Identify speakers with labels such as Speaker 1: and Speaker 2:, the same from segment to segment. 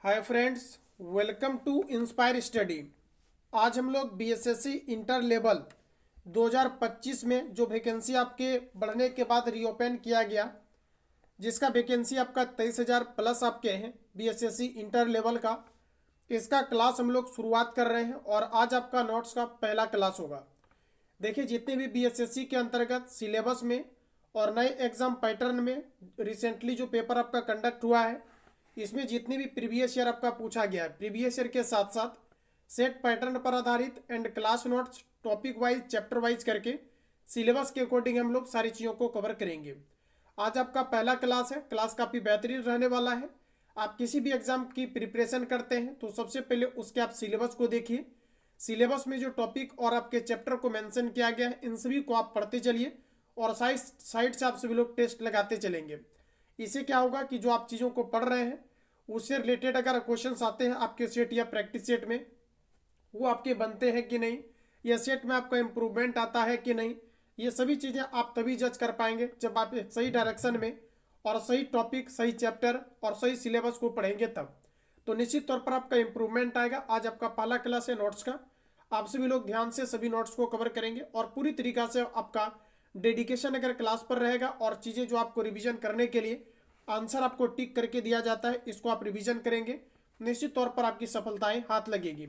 Speaker 1: Hi friends, welcome to Inspire Study. आज हम लोग बीएसएससी इंटर लेवल 2025 में जो वैकेंसी आपके बढ़ने के बाद रीओपन किया गया, जिसका वैकेंसी आपका 23,000 प्लस आपके हैं बीएसएससी इंटर लेवल का, इसका क्लास हम लोग शुरुआत कर रहे हैं और आज आपका नोट्स का पहला क्लास होगा। देखिए, जितने भी बीएसएससी के अंतर्गत सिलेबस में और नए एग्जाम पैटर्न में रिसेंटली जो पेपर आपका कंडक्ट हुआ है, इसमें जितने भी प्रीवियस ईयर आपका पूछा गया है, प्रीवियस ईयर के साथ साथ सेट पैटर्न पर आधारित and class notes topic wise chapter wise करके सिलेबस के अकॉर्डिंग हम लोग सारी चीज़ों को कवर करेंगे। आज आपका पहला क्लास है। क्लास काफ़ी बेहतरीन रहने वाला है। आप किसी भी एग्जाम की प्रिपरेशन करते हैं तो सबसे पहले उसके आप सिलेबस को देखिए। सिलेबस में जो टॉपिक और आपके चैप्टर को मेंशन किया गया है, इन सभी को आप पढ़ते चलिए और साइड से आप सभी लोग टेस्ट लगाते चलेंगे। इससे क्या होगा कि जो आप चीज़ों को पढ़ रहे हैं उससे रिलेटेड अगर क्वेश्चंस आते हैं आपके सेट या प्रैक्टिस सेट में, वो आपके बनते हैं कि नहीं, या सेट में आपका इम्प्रूवमेंट आता है कि नहीं, ये सभी चीज़ें आप तभी जज कर पाएंगे जब आप एक सही डायरेक्शन में और सही टॉपिक, सही चैप्टर और सही सिलेबस को पढ़ेंगे तब। तो निश्चित तौर पर आपका इम्प्रूवमेंट आएगा। आज आपका पहला क्लास है नोट्स का। आप सभी लोग ध्यान से सभी नोट्स को कवर करेंगे और पूरी तरीका से आपका डेडिकेशन अगर क्लास पर रहेगा और चीज़ें जो आपको रिवीजन करने के लिए आंसर आपको टिक करके दिया जाता है, इसको आप रिवीजन करेंगे, निश्चित तौर पर आपकी सफलताएं हाथ लगेगी।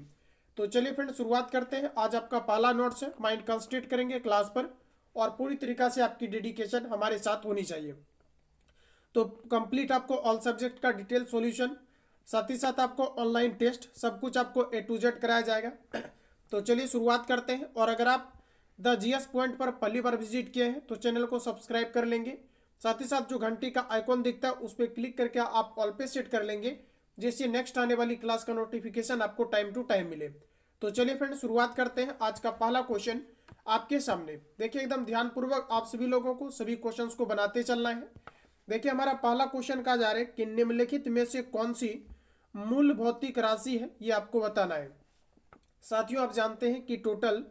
Speaker 1: तो चलिए फ्रेंड, शुरुआत करते हैं। आज आपका पहला नोट्स है, माइंड कंसंट्रेट करेंगे क्लास पर और पूरी तरीका से आपकी डेडिकेशन हमारे साथ होनी चाहिए। तो कंप्लीट आपको ऑल सब्जेक्ट का डिटेल सॉल्यूशन, साथ ही साथ आपको ऑनलाइन टेस्ट, सब कुछ आपको A to Z कराया जाएगा। तो चलिए शुरुआत करते हैं। और अगर आप द जीएस पॉइंट पर पहली बार विजिट किए हैं तो चैनल को सब्सक्राइब कर लेंगे। साथ ही साथ जो घंटी का आइकॉन दिखता है उस पर क्लिक करके आप ऑल पे सेट कर लेंगे, जिससे नेक्स्ट आने वाली क्लास का नोटिफिकेशन आपको टाइम टू टाइम मिले। तो चलिए फ्रेंड, शुरुआत करते हैं। आज का पहला क्वेश्चन आपके सामने देखिए, एकदम ध्यानपूर्वक आप सभी लोगों को सभी क्वेश्चंस को बनाते चलना है। देखिए, हमारा पहला क्वेश्चन कहा जा रहा है कि निम्नलिखित में से कौन सी मूल भौतिक राशि है, ये आपको बताना है। साथियों, आप जानते हैं कि टोटल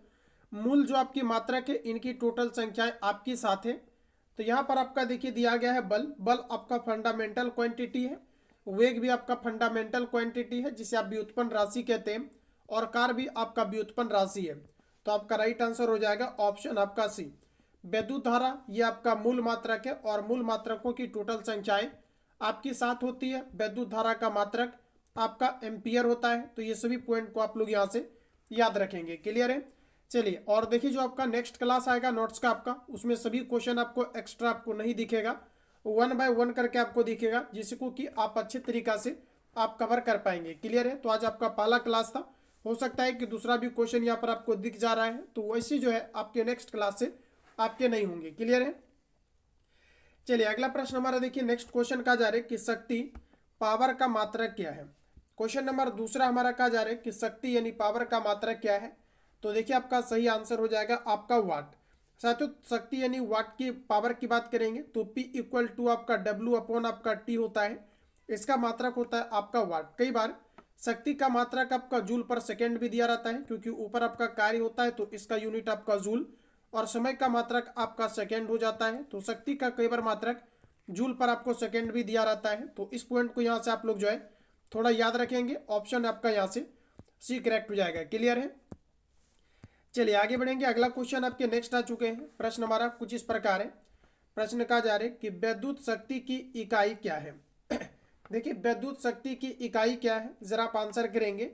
Speaker 1: मूल जो आपकी मात्रक है, इनकी टोटल संख्याएं आपकी साथ है। तो यहाँ पर आपका देखिए दिया गया है बल। बल आपका फंडामेंटल क्वांटिटी है, वेग भी आपका फंडामेंटल क्वांटिटी है जिसे आप व्युत्पन्न राशि कहते हैं, और कार भी आपका व्युत्पन्न राशि है। तो आपका राइट आंसर हो जाएगा ऑप्शन आपका सी। वैद्युत धारा ये आपका मूल मात्रक है और मूल मात्रकों की टोटल संख्याएं आपकी साथ होती है। वैद्युत धारा का मात्रक आपका एम्पियर होता है। तो ये सभी पॉइंट को आप लोग यहाँ से याद रखेंगे। क्लियर है? चलिए, और देखिए जो आपका नेक्स्ट क्लास आएगा नोट्स का आपका, उसमें सभी क्वेश्चन आपको एक्स्ट्रा आपको नहीं दिखेगा, 1 बाय 1 करके आपको दिखेगा, जिसको कि आप अच्छे तरीका से आप कवर कर पाएंगे। क्लियर है? तो आज आपका पहला क्लास था, हो सकता है कि दूसरा भी क्वेश्चन यहाँ पर आपको दिख जा रहा है, तो वैसे जो है आपके नेक्स्ट क्लास से आपके नहीं होंगे। क्लियर है? चलिए, अगला प्रश्न हमारा देखिए, नेक्स्ट क्वेश्चन कहा जा रहा है कि शक्ति पावर का मात्रक क्या है। क्वेश्चन नंबर दूसरा हमारा कहा जा रहा है कि शक्ति यानी पावर का मात्रक क्या है। तो देखिए, आपका सही आंसर हो जाएगा आपका वाट। साथियों, शक्ति यानी वाट की पावर की बात करेंगे तो P इक्वल टू आपका W अपॉन आपका T होता है। इसका मात्रक होता है आपका वाट। कई बार शक्ति का मात्रक आपका जूल पर सेकेंड भी दिया रहता है, क्योंकि ऊपर आपका कार्य होता है तो इसका यूनिट आपका जूल, और समय का मात्रक आपका सेकेंड हो जाता है। तो शक्ति का कई बार मात्रक जूल पर आपको सेकेंड भी दिया रहता है। तो इस पॉइंट को यहाँ से आप लोग जो है थोड़ा याद रखेंगे। ऑप्शन आपका यहाँ से सी करेक्ट हो जाएगा। क्लियर है? चलिए आगे बढ़ेंगे। अगला क्वेश्चन आपके नेक्स्ट आ चुके हैं। प्रश्न हमारा कुछ इस प्रकार है। प्रश्न कहा जा रहा है कि विद्युत शक्ति की इकाई क्या है। देखिए, विद्युत शक्ति की इकाई क्या है, जरा आप आंसर करेंगे।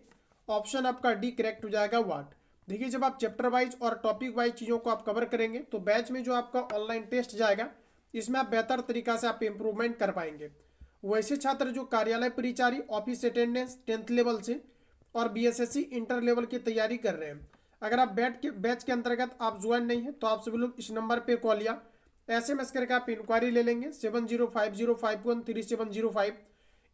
Speaker 1: ऑप्शन आपका डी करेक्ट हो जाएगा, वाट। देखिए, जब आप चैप्टर वाइज और टॉपिक वाइज चीज़ों को आप कवर करेंगे तो बैच में जो आपका ऑनलाइन टेस्ट जाएगा, इसमें आप बेहतर तरीका से आप इम्प्रूवमेंट कर पाएंगे। वैसे छात्र जो कार्यालय परिचारी, ऑफिस अटेंडेंस 10th लेवल से और बीएसएससी इंटर लेवल की तैयारी कर रहे हैं, अगर आप बैच के अंतर्गत आप ज्वाइन नहीं है तो आप सभी लोग इस नंबर पे कॉल या SMS करके आप इंक्वायरी ले लेंगे 7050513705।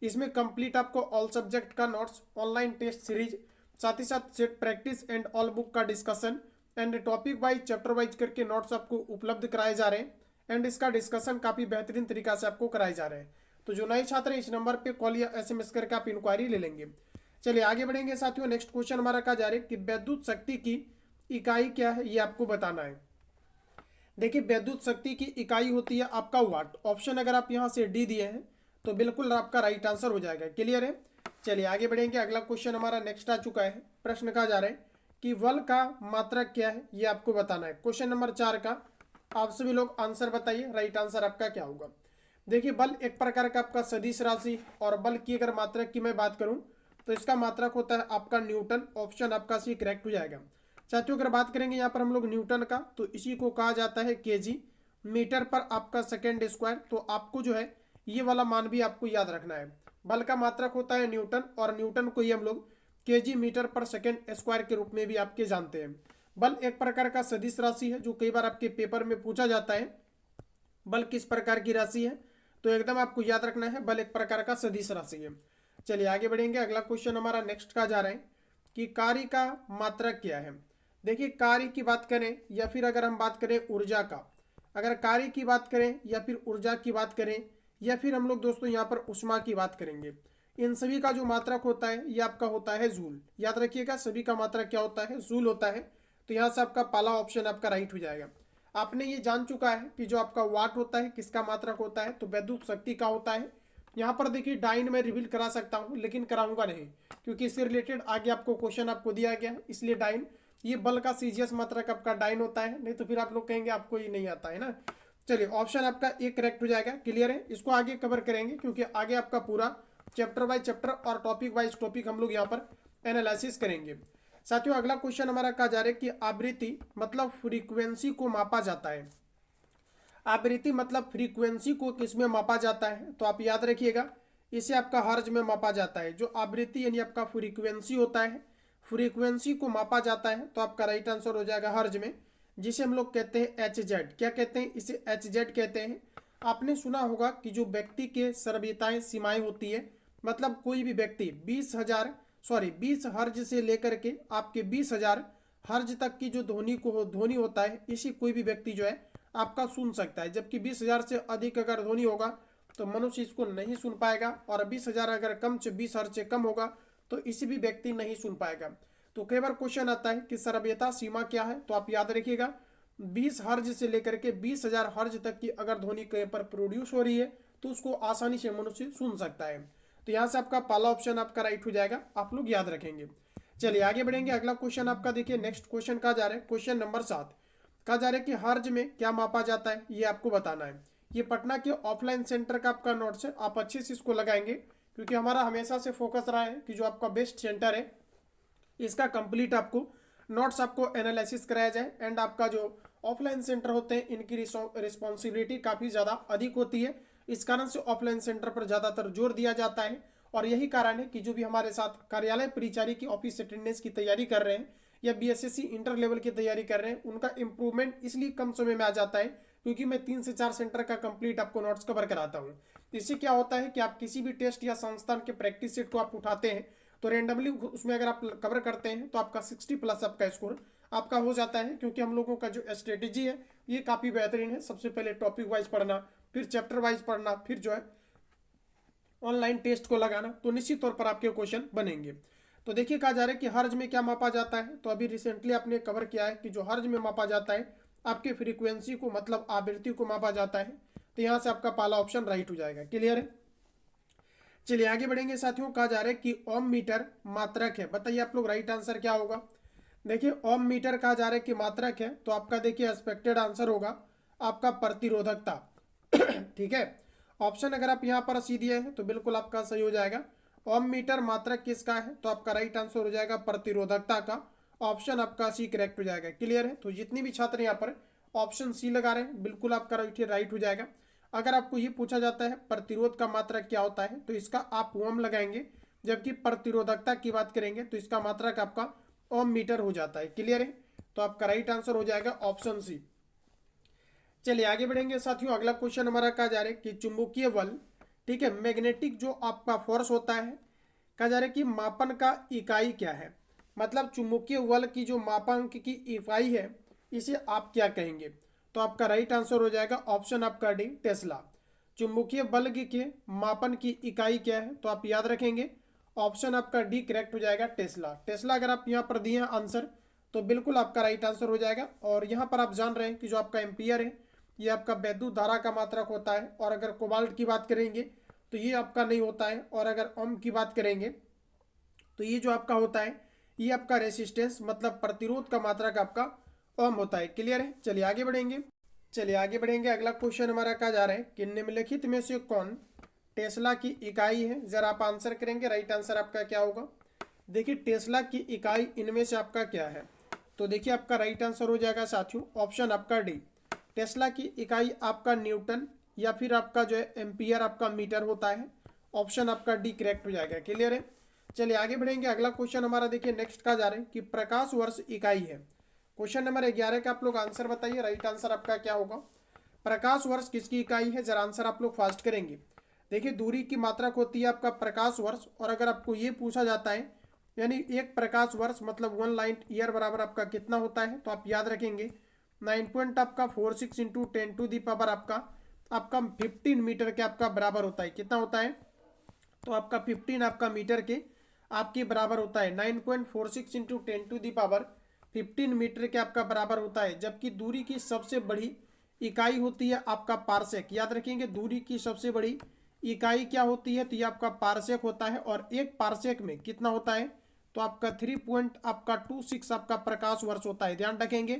Speaker 1: इसमें कंप्लीट आपको ऑल सब्जेक्ट का नोट्स, ऑनलाइन टेस्ट सीरीज, साथ ही साथ set practice and all book का discussion and topic wise chapter wise करके नोट्स आपको उपलब्ध कराए जा रहे हैं, एंड इसका डिस्कशन काफ़ी बेहतरीन तरीका से आपको कराए जा रहे हैं। तो जो नए छात्र हैं इस नंबर पे कॉल या SMS करके आप इंक्वायरी ले लेंगे। चलिए आगे बढ़ेंगे साथियों। नेक्स्ट क्वेश्चन हमारा कहा जा रहा है कि विद्युत शक्ति की इकाई क्या है, ये आपको बताना है। देखिए, विद्युत शक्ति की इकाई होती है आपका वाट। ऑप्शन अगर आप यहाँ से डी दिए हैं तो बिल्कुल आपका राइट आंसर हो जाएगा। क्लियर है? चलिए आगे बढ़ेंगे। अगला क्वेश्चन हमारा नेक्स्ट आ चुका है। प्रश्न कहा जा रहा है कि बल का मात्रक क्या है, ये आपको बताना है। क्वेश्चन नंबर 4 का आप सभी लोग आंसर बताइए, राइट आंसर आपका क्या होगा। देखिए, बल एक प्रकार का आपका सदिश राशि, और बल की अगर मात्रक की मैं बात करूं तो इसका मात्रक होता है आपका न्यूटन। ऑप्शन आपका सी करेक्ट हो जाएगा। साथियों, अगर बात करेंगे यहाँ पर हम लोग न्यूटन का, तो इसी को कहा जाता है केजी, मीटर पर आपका सेकेंड स्क्वायर। तो आपको जो है ये वाला मान भी आपको याद रखना है। बल का मात्रक होता है न्यूटन, और न्यूटन को ही हम लोग केजी मीटर पर सेकेंड स्क्वायर के रूप में भी आपके जानते हैं। बल एक प्रकार का सदिश राशि है जो कई बार आपके पेपर में पूछा जाता है। बल किस प्रकार की राशि है, तो एकदम आपको याद रखना है, बल एक प्रकार का सदिश राशि है। चलिए आगे बढ़ेंगे। अगला क्वेश्चन हमारा नेक्स्ट का जा रहा है कि कार्य का मात्रक क्या है। देखिए, कार्य की बात करें या फिर अगर हम बात करें ऊर्जा का, अगर कार्य की बात करें या फिर ऊर्जा की बात करें या फिर हम लोग दोस्तों यहाँ पर उष्मा की बात करेंगे, इन सभी का जो मात्रक होता है ये आपका होता है जूल। याद रखिएगा, सभी का मात्रक क्या होता है, जूल होता है। तो यहाँ से आपका पहला ऑप्शन आपका राइट हो जाएगा। आपने ये जान चुका है कि जो आपका वाट होता है किसका मात्रक होता है, तो विद्युत शक्ति का होता है। यहाँ पर देखिए डाइन में रिवील करा सकता हूँ, लेकिन कराऊंगा नहीं, क्योंकि इससे रिलेटेड आगे आपको क्वेश्चन आपको दिया गया है, इसलिए डाइन, ये बल का सीजीएस मात्रक आपका डाइन होता है, नहीं तो फिर आप लोग कहेंगे आपको ये नहीं आता है ना। चलिए, ऑप्शन आपका एक करेक्ट हो जाएगा। क्लियर है, इसको आगे कवर करेंगे क्योंकि आगे आपका पूरा चैप्टर बाय चैप्टर और टॉपिक वाइज टॉपिक हम लोग यहाँ पर एनालिसिस करेंगे। साथियों, अगला क्वेश्चन हमारा कहा जा रहा है कि आवृत्ति मतलब फ्रीक्वेंसी को मापा जाता है। आवृत्ति मतलब फ्रीक्वेंसी को किसमें मापा जाता है, तो आप याद रखिएगा, इसे आपका हर्ज में मापा जाता है। जो आवृत्ति यानी आपका फ्रीक्वेंसी होता है, फ्रीक्वेंसी को मापा जाता है, तो आपका राइट आंसर हो जाएगा हर्ज में, जिसे हम लोग कहते हैं एच जेड। क्या कहते हैं, इसे एच जेड कहते हैं। आपने सुना होगा कि जो व्यक्ति के सर्वव्यताएं सीमाएं होती है, मतलब कोई भी व्यक्ति 20 हर्ज से लेकर के आपके 20,000 हर्ज तक की जो ध्वनि होता है, इसी कोई भी व्यक्ति जो है आपका सुन सकता है। जबकि 20,000 से अधिक अगर ध्वनि होगा तो मनुष्य इसको नहीं सुन पाएगा, और 20,000 अगर 20 हर्ज से कम होगा तो इसी भी व्यक्ति नहीं सुन पाएगा। तो कई बार क्वेश्चन आता है कि सर्वव्यता सीमा क्या है, तो आप याद रखिएगा 20 हर्ज से लेकर के 20,000 हर्ज तक की अगर ध्वनि कहीं पर प्रोड्यूस हो रही है तो उसको आसानी से मनुष्य सुन सकता है। तो यहाँ से आपका पहला ऑप्शन आपका राइट हो जाएगा, आप लोग याद रखेंगे। चलिए आगे बढ़ेंगे। अगला क्वेश्चन आपका देखिए, नेक्स्ट क्वेश्चन कहा जा रहा है, क्वेश्चन नंबर 7 कहा जा रहा है कि हर्ज में क्या मापा जाता है, ये आपको बताना है। ये पटना के ऑफलाइन सेंटर का आपका नोट्स है, आप अच्छे से इसको लगाएंगे, क्योंकि हमारा हमेशा से फोकस रहा है कि जो आपका बेस्ट सेंटर है इसका कंप्लीट आपको नोट्स आपको एनालिसिस कराया जाए। एंड आपका जो ऑफलाइन सेंटर होते हैं इनकी रिस्पॉन्सिबिलिटी काफ़ी ज़्यादा अधिक होती है, इस कारण से ऑफलाइन सेंटर पर ज़्यादातर जोर दिया जाता है। और यही कारण है कि जो भी हमारे साथ कार्यालय परिचारी की ऑफिस अटेंडेंस की तैयारी कर रहे हैं या बीएसएससी इंटर लेवल की तैयारी कर रहे हैं, उनका इंप्रूवमेंट इसलिए कम समय में आ जाता है क्योंकि मैं 3 से 4 सेंटर का कंप्लीट आपको नोट्स कवर कराता हूँ। इससे क्या होता है कि आप किसी भी टेस्ट या संस्थान के प्रैक्टिस सेट को आप उठाते हैं तो रेंडमली उसमें अगर आप कवर करते हैं तो आपका 60+ आपका स्कोर आपका हो जाता है, क्योंकि हम लोगों का जो स्ट्रेटेजी है ये काफ़ी बेहतरीन है। सबसे पहले टॉपिक वाइज पढ़ना, फिर चैप्टर वाइज पढ़ना, फिर जो है ऑनलाइन टेस्ट को लगाना, तो निश्चित तौर पर आपके क्वेश्चन बनेंगे। तो देखिए कहा जा रहा है कि हर्ज में क्या मापा जाता है, तो अभी रिसेंटली आपने कवर किया है कि जो हर्ज में मापा जाता है आपके फ्रीक्वेंसी को मतलब आवृत्ति को मापा जाता है। तो यहाँ से आपका पहला ऑप्शन राइट हो जाएगा। क्लियर है, चलिए आगे बढ़ेंगे। साथियों, कहा जा रहा है कि ओम मीटर मात्रक है, बताइए आप लोग राइट आंसर क्या होगा। देखिए, ओम मीटर कहा जा रहा है कि मात्रक है, तो आपका देखिए एक्सपेक्टेड आंसर होगा आपका प्रतिरोधकता। ठीक है, ऑप्शन अगर आप यहाँ पर सी दिए हैं तो बिल्कुल आपका सही हो जाएगा। ओम मीटर मात्रक किसका है, तो आपका राइट आंसर हो जाएगा प्रतिरोधकता का। ऑप्शन आपका सी करेक्ट हो जाएगा। क्लियर है, तो जितनी भी छात्र यहाँ पर ऑप्शन सी लगा रहे हैं बिल्कुल आपका राइट हो जाएगा। अगर आपको ये पूछा जाता है प्रतिरोध का मात्रक क्या होता है, तो इसका आप ओम लगाएंगे, जबकि प्रतिरोधकता की बात करेंगे तो इसका मात्रक आपका ओम मीटर हो जाता है। क्लियर है, तो आपका राइट आंसर हो जाएगा ऑप्शन सी। चलिए आगे बढ़ेंगे साथियों। अगला क्वेश्चन हमारा कहा जा रहा है कि चुंबकीय बल, ठीक है, मैग्नेटिक जो आपका फोर्स होता है, कहा जा रहा है कि मापन का इकाई क्या है, मतलब चुंबकीय बल की जो मापांक की इकाई है इसे आप क्या कहेंगे। तो आपका राइट आंसर हो जाएगा ऑप्शन आपका डी टेस्ला। चुंबकीय बल के मापन की इकाई क्या है, तो आप याद रखेंगे ऑप्शन आपका डी करेक्ट हो जाएगा टेस्ला। टेस्ला अगर आप यहाँ पर दिए हैं आंसर तो बिल्कुल आपका राइट आंसर हो जाएगा। और यहाँ पर आप जान रहे हैं कि जो आपका एम्पियर है ये आपका वैद्युत धारा का मात्रक होता है, और अगर कोबाल्ट की बात करेंगे तो ये आपका नहीं होता है, और अगर ओम की बात करेंगे तो ये जो आपका होता है ये आपका रेसिस्टेंस मतलब प्रतिरोध का मात्रक आपका ओम होता है। क्लियर है? चलिए आगे बढ़ेंगे। अगला क्वेश्चन हमारा कहा जा रहा है कि निम्नलिखित में से कौन टेस्ला की इकाई है? जरा आप आंसर करेंगे, राइट आंसर आपका क्या होगा? देखिए टेस्ला की इकाई इनमें से आपका क्या है? तो देखिए आपका राइट आंसर हो जाएगा साथियों ऑप्शन आपका डी। टेस्ला की इकाई आपका न्यूटन या फिर आपका जो है एम्पियर आपका मीटर होता है। ऑप्शन आपका डी करेक्ट हो जाएगा। क्लियर है? चलिए आगे बढ़ेंगे। अगला क्वेश्चन हमारा देखिए नेक्स्ट का जा रहा है कि प्रकाश वर्ष इकाई है। क्वेश्चन नंबर 11 का आप लोग आंसर बताइए, राइट आंसर आपका क्या होगा? प्रकाश वर्ष किसकी इकाई है? जरा आंसर आप लोग फास्ट करेंगे। देखिए दूरी की मात्रक होती है आपका प्रकाश वर्ष, और अगर आपको ये पूछा जाता है यानी एक प्रकाश वर्ष मतलब 1 लाइट ईयर बराबर आपका कितना होता है, तो आप याद रखेंगे 9 पॉइंट आपका 46 इंटू 10 टू दी पावर आपका 15 मीटर के आपका बराबर होता है। कितना होता है? तो आपका 15 आपका मीटर के आपके बराबर होता है। 9.46 into 10 to the power 15 metre के आपका बराबर होता है। जबकि दूरी की सबसे बड़ी इकाई होती है आपका पारसेक। याद रखेंगे दूरी की सबसे बड़ी इकाई क्या होती है? तो ये आपका पारसेक होता है, और एक पारसेक में कितना होता है? तो आपका 3.26 आपका प्रकाश वर्ष होता है। ध्यान रखेंगे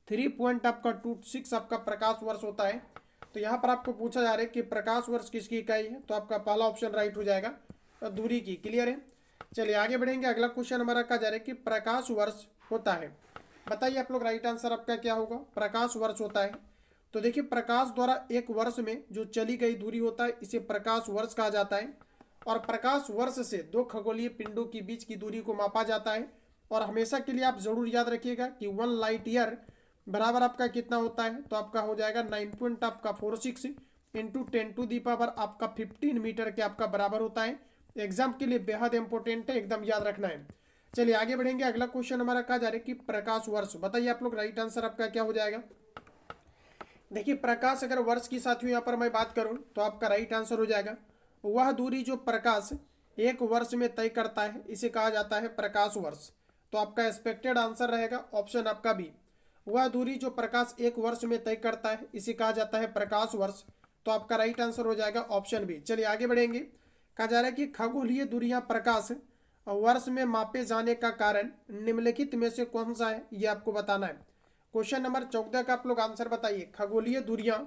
Speaker 1: 3.26 आपका प्रकाश वर्ष होता है। तो यहाँ पर आपको पूछा जा रहा है कि प्रकाश वर्ष किसकी इकाई है, तो आपका पहला ऑप्शन राइट हो जाएगा दूरी की। क्लियर है? चलिए आगे बढ़ेंगे। अगला क्वेश्चन हमारा कहा जा रहा है कि प्रकाश वर्ष होता है, बताइए आप लोग राइट आंसर आपका क्या होगा? प्रकाश वर्ष होता है तो देखिए प्रकाश द्वारा एक वर्ष में जो चली गई दूरी होता है इसे प्रकाश वर्ष कहा जाता है। और प्रकाश वर्ष से दो खगोलीय पिंडों के बीच की दूरी को मापा जाता है। और हमेशा के लिए आप जरूर याद रखिएगा कि 1 लाइट ईयर बराबर आपका कितना होता है? तो आपका हो जाएगा 9.46 इंटू 10 टू दी पावर आपका 15 मीटर के आपका बराबर होता है। एग्जाम के लिए बेहद इंपॉर्टेंट है, एकदम याद रखना है। चलिए आगे बढ़ेंगे। अगला क्वेश्चन हमारा कहा जा रहा है कि प्रकाश वर्ष, बताइए आप लोग राइट आंसर आपका क्या हो जाएगा? देखिए प्रकाश अगर वर्ष की साथियों यहाँ पर मैं बात करूं तो आपका राइट आंसर हो जाएगा वह दूरी जो प्रकाश एक वर्ष में तय करता है इसे कहा जाता है प्रकाश वर्ष। तो आपका एक्सपेक्टेड आंसर रहेगा ऑप्शन आपका बी। वह दूरी जो प्रकाश एक वर्ष में तय करता है इसे कहा जाता है प्रकाश वर्ष। तो आपका राइट आंसर हो जाएगा ऑप्शन बी। चलिए आगे बढ़ेंगे। कहा जा रहा है कि खगोलीय दूरियां प्रकाश वर्ष में मापे जाने का कारण निम्नलिखित में से कौन सा है, ये आपको बताना है। क्वेश्चन नंबर 14 का आप लोग आंसर बताइए। खगोलीय दूरियां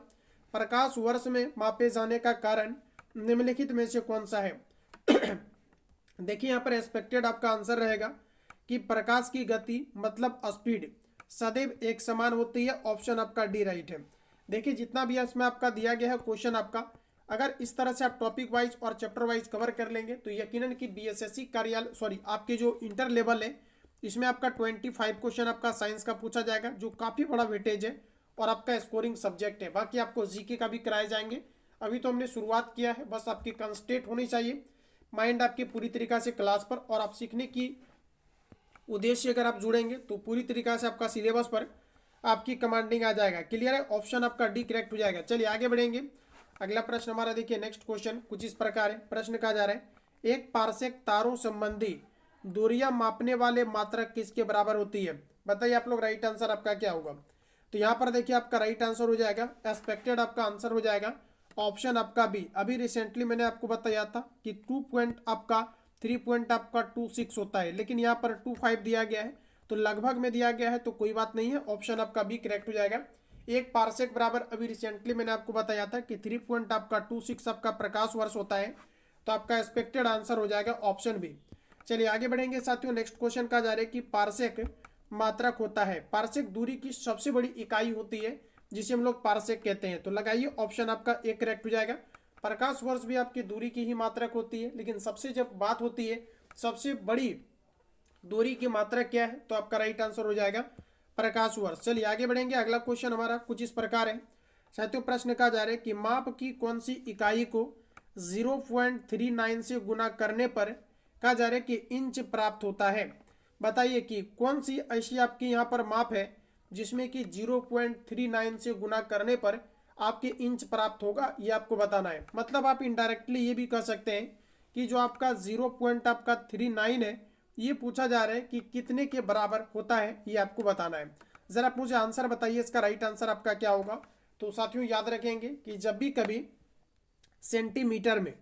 Speaker 1: प्रकाश वर्ष में मापे जाने का कारण निम्नलिखित में से कौन सा है? देखिए यहाँ पर एक्सपेक्टेड आपका आंसर रहेगा कि प्रकाश की गति मतलब स्पीड सदैव एक समान होती है। ऑप्शन आपका डी राइट है। देखिए जितना भी इसमें आपका दिया गया है क्वेश्चन आपका, अगर इस तरह से आप टॉपिक वाइज और चैप्टर वाइज कवर कर लेंगे तो यकीनन कि बीएसएससी कार्यालय आपके जो इंटर लेवल है इसमें आपका 25 क्वेश्चन आपका साइंस का पूछा जाएगा, जो काफ़ी बड़ा वेटेज है और आपका स्कोरिंग सब्जेक्ट है। बाकी आपको जीके का भी कराए जाएंगे। अभी तो हमने शुरुआत किया है, बस आपकी कंसंट्रेट होनी चाहिए, माइंड आपकी पूरी तरीक़ा से क्लास पर, और आप सीखने की उद्देश्य अगर आप जुड़ेंगे तो पूरी तरीक़ा से आपका सिलेबस पर आपकी कमांडिंग आ जाएगा। क्लियर है? ऑप्शन आपका डी करेक्ट हो जाएगा। चलिए आगे बढ़ेंगे। अगला प्रश्न हमारा देखिए नेक्स्ट क्वेश्चन कुछ इस प्रकार है। प्रश्न कहा जा रहा है एक पारसेक तारों संबंधी दूरियां मापने वाले मात्रक किसके बराबर होती है? बताइए आप लोग राइट आंसर आपका क्या होगा? तो यहाँ पर देखिए आपका राइट आंसर हो जाएगा एक्सपेक्टेड आपका आंसर हो जाएगा ऑप्शन आपका बी। अभी रिसेंटली मैंने आपको बताया था कि 3.26 होता है, लेकिन यहाँ पर 25 दिया गया है तो लगभग में दिया गया है, तो कोई बात नहीं है, ऑप्शन आपका बी करेक्ट हो जाएगा। एक पारसेक बराबर अभी रिसेंटली मैंने आपको बताया था कि 3.26 आपका प्रकाश वर्ष होता है। तो आपका एक्सपेक्टेड आंसर हो जाएगा ऑप्शन बी। चलिए आगे बढ़ेंगे साथियों। नेक्स्ट क्वेश्चन का जा रहा है कि पारसेक मात्रक होता है। पारसेक दूरी की सबसे बड़ी इकाई होती है जिसे हम लोग पारसेक कहते हैं। तो लगाइए ऑप्शन आपका एक करेक्ट हो जाएगा। प्रकाश वर्ष भी आपकी दूरी की ही मात्रक होती है, लेकिन सबसे जब बात होती है सबसे बड़ी दूरी की मात्रक क्या है, तो आपका राइट आंसर हो जाएगा प्रकाश वर्ष। चलिए आगे बढ़ेंगे। अगला क्वेश्चन हमारा कुछ इस प्रकार है। साथियों प्रश्न कहा जा रहा है कि माप की कौन सी इकाई को 0.39 से गुना करने पर कहा जा रहा है कि इंच प्राप्त होता है? बताइए कि कौन सी ऐसी आपकी यहाँ पर माप है जिसमें कि 0.39 से गुना करने पर आपके इंच प्राप्त होगा, ये आपको बताना है। मतलब आप इनडायरेक्टली ये भी कह सकते हैं कि जो आपका 0.39 है ये पूछा जा रहा है कि कितने के बराबर होता है, ये आपको बताना है। ज़रा आप मुझे आंसर बताइए, इसका राइट आंसर आपका क्या होगा? तो साथियों याद रखेंगे कि जब भी कभी सेंटीमीटर में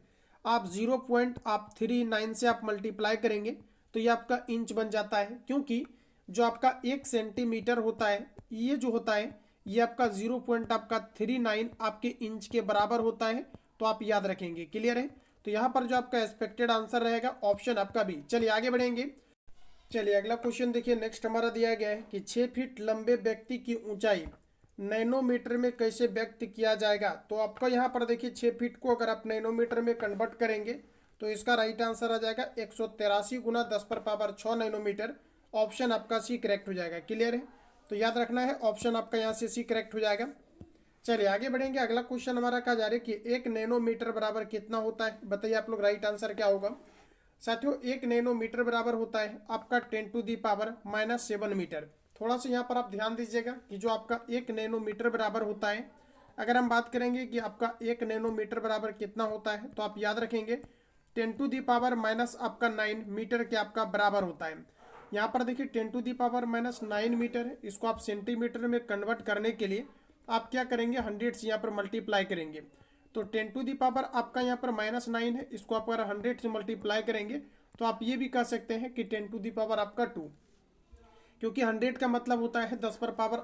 Speaker 1: आप 0.39 से आप मल्टीप्लाई करेंगे तो ये आपका इंच बन जाता है, क्योंकि जो आपका 1 सेंटीमीटर होता है ये जो होता है ये आपका 0.39 आपके इंच के बराबर होता है। तो आप याद रखेंगे। क्लियर है? तो यहाँ पर जो आपका एक्सपेक्टेड आंसर रहेगा ऑप्शन आपका बी। चलिए आगे बढ़ेंगे। चलिए अगला क्वेश्चन देखिए। नेक्स्ट हमारा दिया गया है कि 6 फीट लंबे व्यक्ति की ऊंचाई नैनोमीटर में कैसे व्यक्त किया जाएगा। तो आपका यहाँ पर देखिए 6 फीट को अगर आप नैनोमीटर में कन्वर्ट करेंगे तो इसका राइट आंसर आ जाएगा 183 गुना 10⁻6 नैनोमीटर। ऑप्शन आपका सी करेक्ट हो जाएगा। क्लियर है? तो याद रखना है ऑप्शन आपका यहाँ से सी करेक्ट हो जाएगा। चलिए आगे बढ़ेंगे। अगला क्वेश्चन हमारा कहा जा रहा है कि 1 नैनोमीटर बराबर कितना होता है। बताइए आप लोग राइट आंसर क्या होगा। साथियों 1 नैनोमीटर बराबर होता है आपका 10⁻⁻7 मीटर। थोड़ा सा यहाँ पर आप ध्यान दीजिएगा कि जो आपका 1 नैनोमीटर बराबर होता है, अगर हम बात करेंगे कि आपका 1 नैनोमीटर बराबर कितना होता है तो आप याद रखेंगे 10⁻⁻ आपका 9 मीटर के आपका बराबर होता है। यहाँ पर देखिए 10⁻⁹ मीटर है। इसको आप सेंटीमीटर में कन्वर्ट करने के लिए आप क्या करेंगे 100 से यहाँ पर मल्टीप्लाई करेंगे। तो 10 आपका यहाँ पर -9 है, इसको आप अगर 100 से मल्टीप्लाई करेंगे तो आप ये भी कह सकते हैं कि 10 आपका 2, क्योंकि 100 का मतलब होता है 10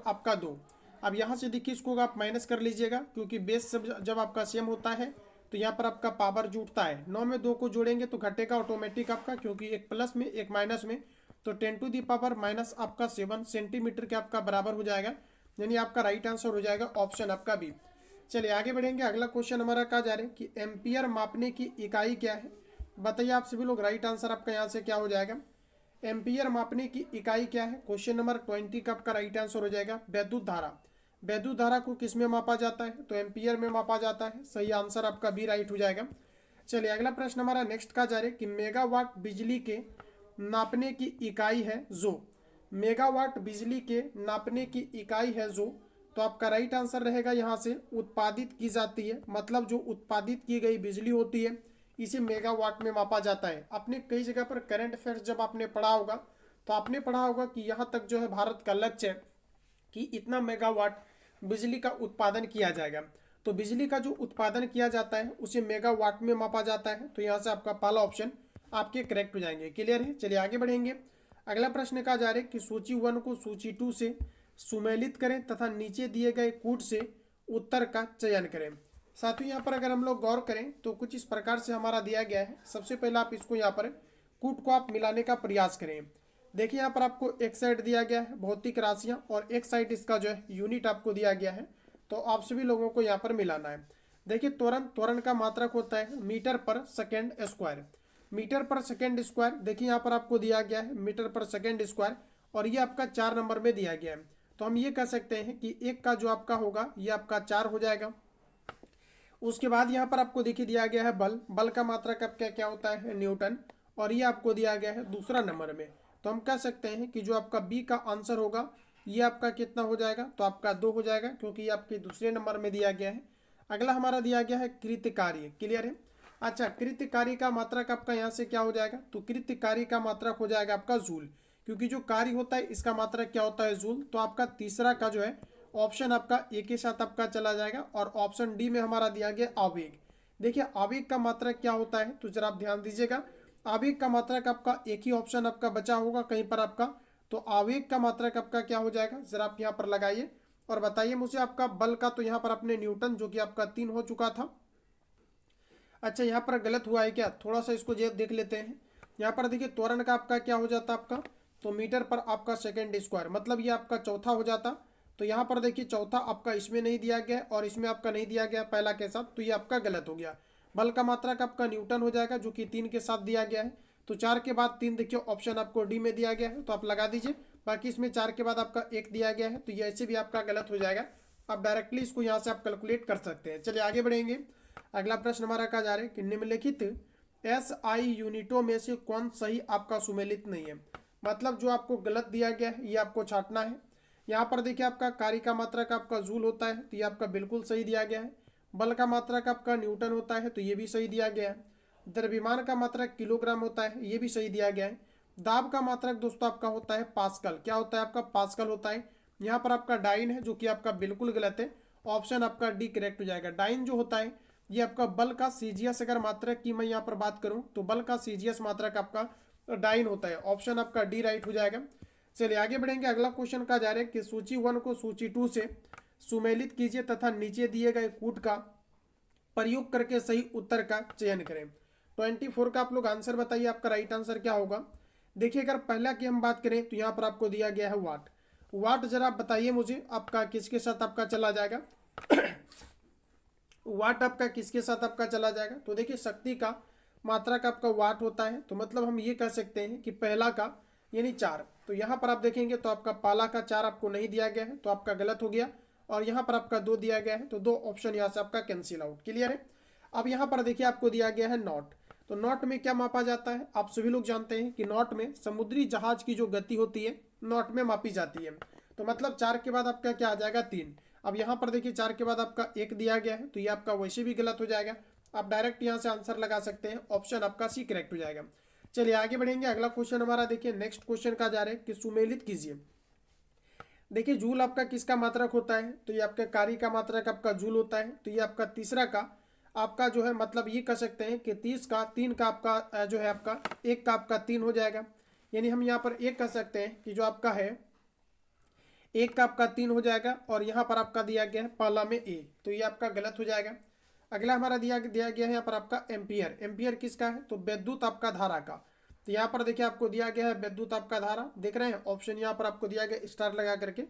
Speaker 1: आपका 2। अब यहाँ से देखिए इसको आप माइनस कर लीजिएगा, क्योंकि बेस जब आपका सेम होता है तो यहाँ पर आपका पावर जुटता है। 9 में 2 को जोड़ेंगे तो घटेगा ऑटोमेटिक आपका, क्योंकि एक प्लस में एक माइनस में। तो 10⁻⁻ आपका 7 सेंटीमीटर के आपका बराबर हो जाएगा, यानी आपका राइट आंसर हो जाएगा ऑप्शन आपका बी। चलिए आगे बढ़ेंगे। अगला क्वेश्चन हमारा कहा जा रहा है कि एम्पियर मापने की इकाई क्या है। बताइए आप सभी लोग राइट आंसर आपका यहाँ से क्या हो जाएगा। एम्पियर मापने की इकाई क्या है। क्वेश्चन नंबर 20 का आपका राइट आंसर हो जाएगा वैद्युत धारा। वैद्युत धारा को किस में मापा जाता है, तो एम्पियर में मापा जाता है। सही आंसर आपका बी राइट हो जाएगा। चलिए अगला प्रश्न हमारा नेक्स्ट का जा रहा है कि मेगावाट बिजली के नापने की इकाई है जो। मेगावाट बिजली के नापने की इकाई है जो, तो आपका राइट आंसर रहेगा यहाँ से उत्पादित की जाती है। मतलब जो उत्पादित की गई बिजली होती है इसे मेगावाट में मापा जाता है। आपने कई जगह पर करंट अफेयर्स जब आपने पढ़ा होगा तो आपने पढ़ा होगा कि यहाँ तक जो है भारत का लक्ष्य है कि इतना मेगावाट बिजली का उत्पादन किया जाएगा। तो बिजली का जो उत्पादन किया जाता है उसे मेगावाट में मापा जाता है। तो यहाँ से आपका पहला ऑप्शन आपके करेक्ट हो जाएंगे। क्लियर है? चलिए आगे बढ़ेंगे। अगला प्रश्न कहा जा रहा है कि सूची 1 को सूची 2 से सुमेलित करें तथा नीचे दिए गए कूट से उत्तर का चयन करें। साथियों यहाँ पर अगर हम लोग गौर करें तो कुछ इस प्रकार से हमारा दिया गया है। सबसे पहले आप इसको यहाँ पर कूट को आप मिलाने का प्रयास करें। देखिए यहाँ पर आपको एक साइड दिया गया है भौतिक राशियाँ और एक साइड इसका जो है यूनिट आपको दिया गया है। तो आप सभी लोगों को यहाँ पर मिलाना है। देखिए त्वरण का मात्रक होता है मीटर पर सेकेंड स्क्वायर। मीटर पर सेकेंड स्क्वायर देखिए यहाँ पर आपको दिया गया है मीटर पर सेकेंड स्क्वायर, और ये आपका 4 नंबर में दिया गया है। तो हम ये कह सकते हैं कि एक का जो आपका होगा ये आपका 4 हो जाएगा। उसके बाद यहाँ पर आपको देखिए दिया गया है बल का मात्रक आपका क्या होता है न्यूटन, और ये आपको दिया गया है दूसरा नंबर में। तो हम कह सकते हैं कि जो आपका बी का आंसर होगा ये आपका कितना हो जाएगा, तो आपका 2 हो जाएगा, क्योंकि ये आपके दूसरे नंबर में दिया गया है। अगला हमारा दिया गया है कृत कार्य। क्लियर है? अच्छा, कृत कार्य का मात्रक आपका यहाँ से क्या हो जाएगा, तो कृत कार्य का मात्रक हो जाएगा आपका जूल, क्योंकि जो कार्य होता है इसका मात्रक क्या होता है जूल। तो आपका तीसरा का जो है ऑप्शन आपका ए के साथ आपका चला जाएगा, और ऑप्शन डी में हमारा दिया गया आवेग। देखिए आवेग का मात्रक क्या होता है, तो जरा आप ध्यान दीजिएगा। आवेग का मात्रक आपका एक ही ऑप्शन आपका बचा होगा कहीं पर आपका, तो आवेग का मात्रक आपका क्या हो जाएगा, जरा आप यहाँ पर लगाइए और बताइए मुझे। आपका बल का तो यहाँ पर अपने न्यूटन जो कि आपका 3 हो चुका था। अच्छा यहाँ पर गलत हुआ है क्या, थोड़ा सा इसको देख लेते हैं। यहाँ पर देखिए त्वरण का आपका क्या हो जाता आपका, तो मीटर पर आपका सेकेंड स्क्वायर, मतलब ये आपका चौथा हो जाता। तो यहाँ पर देखिए चौथा आपका इसमें नहीं दिया गया और इसमें आपका नहीं दिया गया पहला के साथ, तो ये आपका गलत हो गया। बल का मात्रक आपका न्यूटन हो जाएगा जो कि 3 के साथ दिया गया है। तो 4 के बाद 3 देखिए ऑप्शन आपको डी में दिया गया है, तो आप लगा दीजिए। बाकी इसमें 4 के बाद आपका 1 दिया गया है, तो ये ऐसे भी आपका गलत हो जाएगा। आप डायरेक्टली इसको यहाँ से आप कैलकुलेट कर सकते हैं। चलिए आगे बढ़ेंगे। अगला प्रश्न हमारा कहा जा रहा है कि निम्नलिखित SI यूनिटों में से कौन सही आपका सुमेलित नहीं है। मतलब जो आपको गलत दिया गया है ये आपको छांटना है। यहाँ पर देखिए आपका कार्य का मात्रक आपका जूल होता है, तो ये आपका बिल्कुल सही दिया गया है। बल का मात्रक आपका न्यूटन होता है, तो ये भी सही दिया गया है। द्रव्यमान का मात्रक किलोग्राम होता है, ये भी सही दिया गया है। दाब का मात्रक दोस्तों आपका होता है पास्कल। क्या होता है आपका, पास्कल होता है। यहाँ पर आपका डाइन है जो कि आपका बिल्कुल गलत है। ऑप्शन आपका डी करेक्ट हो जाएगा। डाइन जो होता है ये आपका बल का सीजीएस, अगर मात्रक की मैं यहाँ पर बात करूँ तो बल का सीजीएस मात्रक आपका डाइन होता है। ऑप्शन आपका डी राइट हो जाएगा। चलिए आगे बढ़ेंगे। अगला क्वेश्चन का जा रहा है कि सूची 1 को सूची 2 से सुमेलित कीजिए तथा नीचे दिए गए कूट का प्रयोग करके सही उत्तर का चयन करें। 24 का आप लोग आंसर बताइए, आपका राइट आंसर क्या होगा। देखिए अगर पहला की हम बात करें तो यहाँ पर आपको दिया गया है वाट। वाट जरा आप बताइए मुझे, आपका किसके साथ आपका चला जाएगा। वाट आपका किसके साथ आपका चला जाएगा। तो देखिए शक्ति का मात्रा का आपका वाट होता है, तो मतलब हम ये कह सकते हैं कि पहला का यानी 4। तो यहाँ पर आप देखेंगे तो आपका पाला का 4 आपको नहीं दिया गया है, तो आपका गलत हो गया। और यहाँ पर आपका 2 दिया गया है, तो 2 ऑप्शन यहाँ से आपका कैंसिल आउट। क्लियर है। अब यहाँ पर देखिए आपको दिया गया है नॉट। तो नॉट में क्या मापा जाता है, आप सभी लोग जानते हैं कि नॉट में समुद्री जहाज की जो गति होती है नॉट में मापी जाती है। तो मतलब 4 के बाद आपका क्या आ जाएगा 3। अब यहाँ पर देखिए 4 के बाद आपका 1 दिया गया है, तो ये आपका वैसे भी गलत हो जाएगा। आप डायरेक्ट यहाँ से आंसर लगा सकते हैं, ऑप्शन आपका सी करेक्ट हो जाएगा। चलिए आगे बढ़ेंगे। अगला क्वेश्चन हमारा देखिए नेक्स्ट क्वेश्चन का जा रहा है कि सुमेलित कीजिए। देखिए जूल आपका किसका मात्रक होता है, तो ये आपका कार्य का मात्रक आपका जूल होता है। तो ये आपका तीसरा का आपका जो है मतलब ये कह सकते हैं कि 30 का 3 का आपका जो है आपका 1 का आपका 3 हो जाएगा। यानी हम यहाँ पर एक कह सकते हैं कि जो आपका है 1 का आपका 3 हो जाएगा। और यहाँ पर आपका दिया गया है पहला में ए, तो ये आपका गलत हो जाएगा। अगला हमारा दिया गया है यहाँ पर आपका एम्पियर। एम्पियर किसका है, तो विद्युत आपका धारा का। तो यहाँ पर देखिए आपको दिया गया है विद्युत आपका धारा, देख रहे हैं ऑप्शन यहाँ पर आपको दिया गया स्टार लगा करके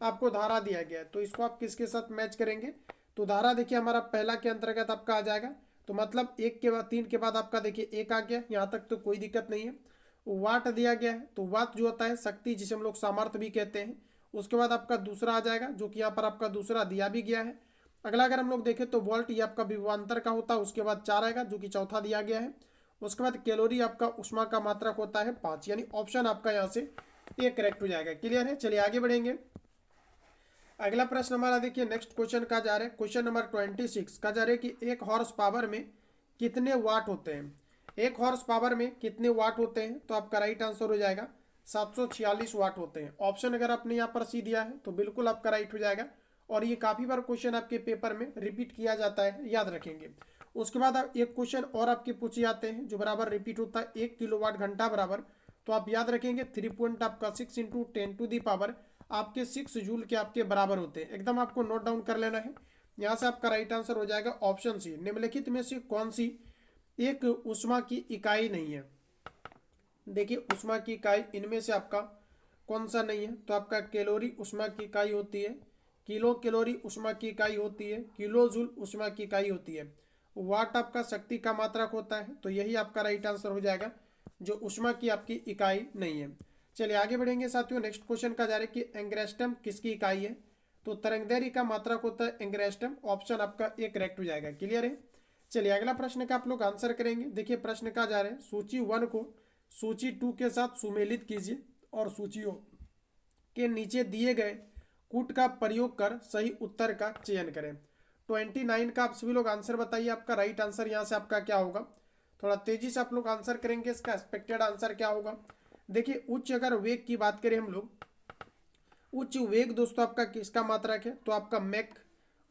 Speaker 1: आपको धारा दिया गया है। तो इसको आप किसके साथ मैच करेंगे, तो धारा देखिए हमारा पहला के अंतर्गत आपका आ जाएगा। तो मतलब 1 के बाद 3 के बाद आपका देखिए 1 आ गया, यहाँ तक तो कोई दिक्कत नहीं है। वाट दिया गया है, तो वाट जो होता है शक्ति, जिसे हम लोग सामर्थ्य भी कहते हैं। उसके बाद आपका दूसरा आ जाएगा, जो कि यहाँ पर आपका दूसरा दिया भी गया है। अगला अगर हम लोग देखें तो वोल्ट, ये आपका विभवांतर का होता है। उसके बाद 4 आएगा, जो कि चौथा दिया गया है। उसके बाद कैलोरी आपका उष्मा का मात्रक होता है 5, यानी ऑप्शन आपका यहाँ से ये करेक्ट हो जाएगा। क्लियर है। चलिए आगे बढ़ेंगे। अगला प्रश्न हमारा देखिए नेक्स्ट क्वेश्चन का जा रहा है, क्वेश्चन नंबर 26 का जा रहा है कि 1 हॉर्स पावर में कितने वाट होते हैं। 1 हॉर्स पावर में कितने वाट होते हैं, तो आपका राइट आंसर हो जाएगा 746 वाट होते हैं। ऑप्शन अगर आपने यहाँ पर सी दिया है तो बिल्कुल आपका राइट हो जाएगा। और ये काफ़ी बार क्वेश्चन आपके पेपर में रिपीट किया जाता है, याद रखेंगे। उसके बाद आप एक क्वेश्चन और आपके पूछे जाते हैं जो बराबर रिपीट होता है 1 किलोवाट घंटा बराबर। तो आप याद रखेंगे 3 पॉइंट आपका 6 × 10⁻⁴ आपके 6 जूल के आपके बराबर होते हैं। एकदम आपको नोट डाउन कर लेना है। यहाँ से आपका राइट आंसर हो जाएगा ऑप्शन सी। निम्नलिखित में से कौन सी एक उष्मा की इकाई नहीं है। देखिए उष्मा की इकाई इनमें से आपका कौन सा नहीं है, तो आपका कैलोरी उष्मा की इकाई होती है, किलो कैलोरी उष्मा की इकाई होती है, किलो जूल उष्मा की इकाई होती है, वाट आपका शक्ति का मात्रक होता है। तो यही आपका राइट आंसर हो जाएगा, जो उष्मा की आपकी इकाई नहीं है। चलिए आगे बढ़ेंगे साथियों। नेक्स्ट क्वेश्चन का जा रहा है कि एंग्रेस्टम किसकी इकाई है, तो तरंगदैर्घ्य का मात्रक होता है एंग्रेस्टम। ऑप्शन आपका एक करेक्ट हो जाएगा। क्लियर है। चलिए अगला प्रश्न का आप लोग आंसर करेंगे। देखिए प्रश्न का जा रहा है सूची 1 को सूची 2 के साथ सुमेलित कीजिए और सूचियों के नीचे दिए गए कूट का प्रयोग कर सही उत्तर का चयन करें। 29 का आप सभी लोग आंसर बताइए, आपका राइट आंसर यहाँ से आपका क्या होगा। थोड़ा तेजी से आप लोग आंसर करेंगे, इसका एक्सपेक्टेड आंसर क्या होगा। देखिए उच्च अगर वेग की बात करें हम लोग, उच्च वेग दोस्तों आपका किसका मात्रक है, तो आपका मैक।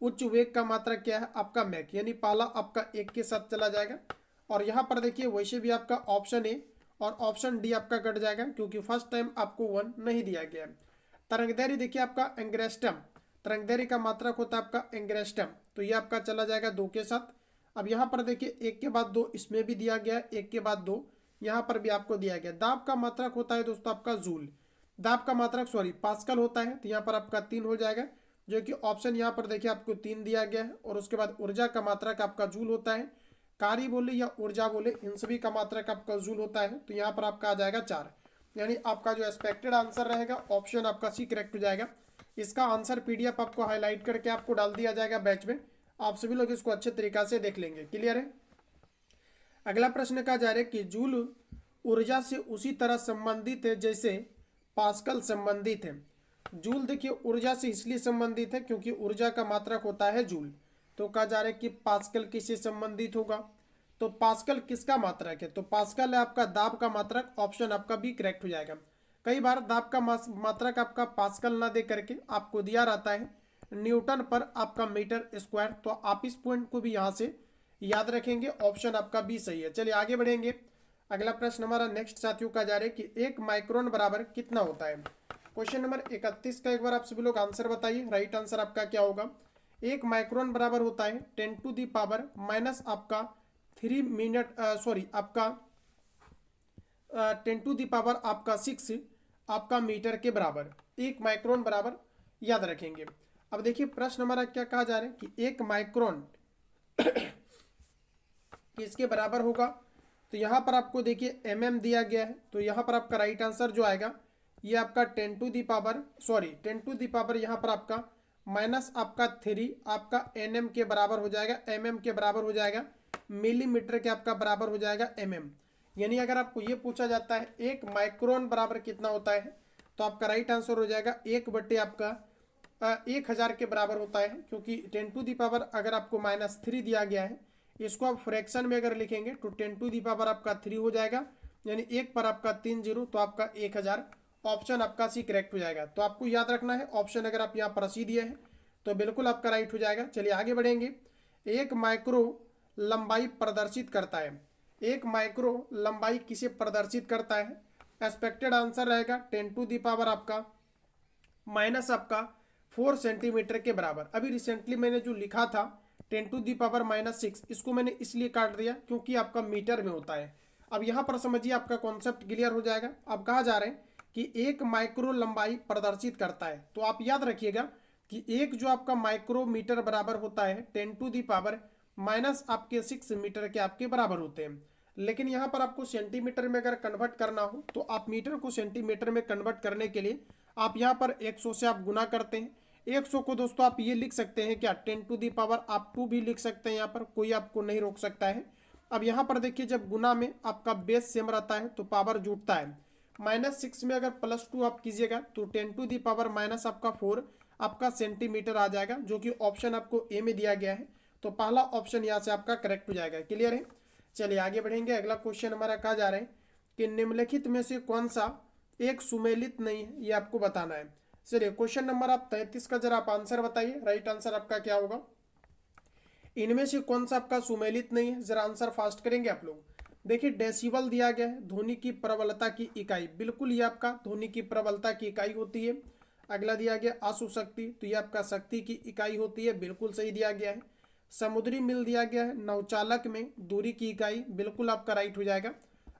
Speaker 1: उच्च वेग का मात्रक क्या है, आपका मैक, यानी पाला आपका 1 के साथ चला जाएगा। और यहाँ पर देखिए वैसे भी आपका ऑप्शन ए और ऑप्शन डी आपका कट जाएगा, क्योंकि फर्स्ट टाइम आपको 1 नहीं दिया गया। तरंगदैर्घ्य देखिए आपका एंग्रेस्टम, तरंगदैर्घ्य का मात्रक होता है आपका एंग्रेस्टम, तो ये आपका चला जाएगा 2 के साथ। अब यहाँ पर देखिए 1 के बाद 2 इसमें भी दिया गया, 1 के बाद 2 यहाँ पर भी आपको दिया गया। दाब का मात्रक होता है दोस्तों आपका जूल, दाब का मात्रक पास्कल होता है। तो यहाँ पर आपका 3 हो जाएगा, जो कि ऑप्शन यहाँ पर देखिए आपको 3 दिया गया है। और उसके बाद ऊर्जा का मात्रक आपका जूल होता है, कार्य बोले या ऊर्जा बोले इन सभी का मात्रक आपका जूल होता है। तो यहाँ पर आपका आ जाएगा 4, यानी आपका जो एक्सपेक्टेड आंसर रहेगा ऑप्शन आपका सी करेक्ट हो जाएगा। इसका आंसर पीडीएफ आपको हाईलाइट करके आपको डाल दिया जाएगा बैच में, आप सभी लोग इसको अच्छे तरीका से देख लेंगे। क्लियर है। अगला प्रश्न का जा रहा है कि जूल ऊर्जा से उसी तरह संबंधित है जैसे पास्कल संबंधित है। जूल देखिए ऊर्जा से इसलिए संबंधित है क्योंकि ऊर्जा का मात्रक होता है जूल। तो कहा जा रहा है कि पास्कल किससे संबंधित होगा, तो पास्कल किसका मात्रक है, तो पास्कल है आपका दाब का मात्रक। ऑप्शन आपका भी करेक्ट हो जाएगा। कई बार दाब का मात्रक आपका पास्कल ना दे करके आपको दिया रहता है न्यूटन पर आपका मीटर स्क्वायर। तो आप इस पॉइंट को भी यहाँ से याद रखेंगे, ऑप्शन आपका बी सही है। चलिए आगे बढ़ेंगे। अगला प्रश्न हमारा नेक्स्ट साथियों का जा रहा है कि 1 माइक्रोन बराबर कितना होता है। क्वेश्चन नंबर 31 का एक बार आप सभी लोग आंसर बताइए। राइट आंसर आपका क्या होगा। 1 माइक्रोन बराबर होता है 10⁻⁻, माइनस आपका 3 मिनट, सॉरी आपका 10⁻⁻ आपका 6 आपका मीटर के बराबर 1 माइक्रोन बराबर याद रखेंगे। अब देखिए प्रश्न हमारा क्या कहा जा रहा है कि 1 माइक्रोन किसके बराबर होगा। तो यहाँ पर आपको देखिए दिया गया है, तो यहाँ पर आपका राइट आंसर जो आएगा ये आपका 10⁻, यहाँ पर आपका माइनस आपका 3 आपका nm के बराबर हो जाएगा, के बराबर हो जाएगा, मिलीमीटर के आपका बराबर हो जाएगा यानी अगर आपको ये पूछा जाता है 1 माइक्रोन बराबर कितना होता है, तो आपका राइट आंसर हो जाएगा 1 आपका 1000 के बराबर होता है, क्योंकि 10⁻ अगर आपको -3 दिया गया है, इसको आप फ्रैक्शन में अगर लिखेंगे तो 10⁻ आपका 3 हो जाएगा, यानी 1 पर आपका 3 जीरो, तो आपका 1000। ऑप्शन आपका सी करेक्ट हो जाएगा। तो आपको याद रखना है ऑप्शन अगर आप यहाँ पर सी दिए हैं तो बिल्कुल आपका राइट हो जाएगा। चलिए आगे बढ़ेंगे। 1 माइक्रो लंबाई प्रदर्शित करता है। 1 माइक्रो लंबाई किसे प्रदर्शित करता है। एक्सपेक्टेड आंसर रहेगा 10⁻ आपका माइनस आपका 4 सेंटीमीटर के बराबर। अभी रिसेंटली मैंने जो लिखा था 10⁻⁻6, इसको मैंने इसलिए काट दिया क्योंकि आपका मीटर में होता है। अब यहाँ पर समझिए आपका कॉन्सेप्ट क्लियर हो जाएगा। अब कहा जा रहा है कि 1 माइक्रो लंबाई प्रदर्शित करता है, तो आप याद रखिएगा कि एक जो आपका माइक्रोमीटर बराबर होता है 10⁻⁻ माइनस आपके 6 मीटर के आपके बराबर होते हैं। लेकिन यहाँ पर आपको सेंटीमीटर में अगर कन्वर्ट करना हो तो आप मीटर को सेंटीमीटर में कन्वर्ट करने के लिए आप यहाँ पर 100 से आप गुना करते हैं। 100 को दोस्तों आप ये लिख सकते हैं क्या 10⁻, आप 2 भी लिख सकते हैं, यहाँ पर कोई आपको नहीं रोक सकता है। अब यहाँ पर देखिए जब गुना में आपका बेस सेम रहता है तो पावर जुटता है। -6 में अगर +2 आप कीजिएगा तो 10⁻, माइनस आपका 4 आपका सेंटीमीटर आ जाएगा, जो कि ऑप्शन आपको ए में दिया गया है। तो पहला ऑप्शन यहाँ से आपका करेक्ट हो जाएगा। क्लियर है। चलिए आगे बढ़ेंगे। अगला क्वेश्चन हमारा कहा जा रहा है कि निम्नलिखित में से कौन सा एक सुमेलित नहीं है, ये आपको बताना है। चलिए क्वेश्चन नंबर आप 33 का जरा आप आंसर बताइए। राइट आंसर आपका क्या होगा। इनमें से कौन सा आपका सुमेलित नहीं है, जरा आंसर फास्ट करेंगे आप लोग। देखिए डेसिबल दिया गया है, ध्वनि की प्रबलता की इकाई, बिल्कुल ये आपका ध्वनि की प्रबलता की इकाई होती है। अगला दिया गया आशु शक्ति, तो ये आपका शक्ति की इकाई होती है, बिल्कुल सही दिया गया है। समुद्री मील दिया गया है, नौचालक में दूरी की इकाई, बिल्कुल आपका राइट हो जाएगा।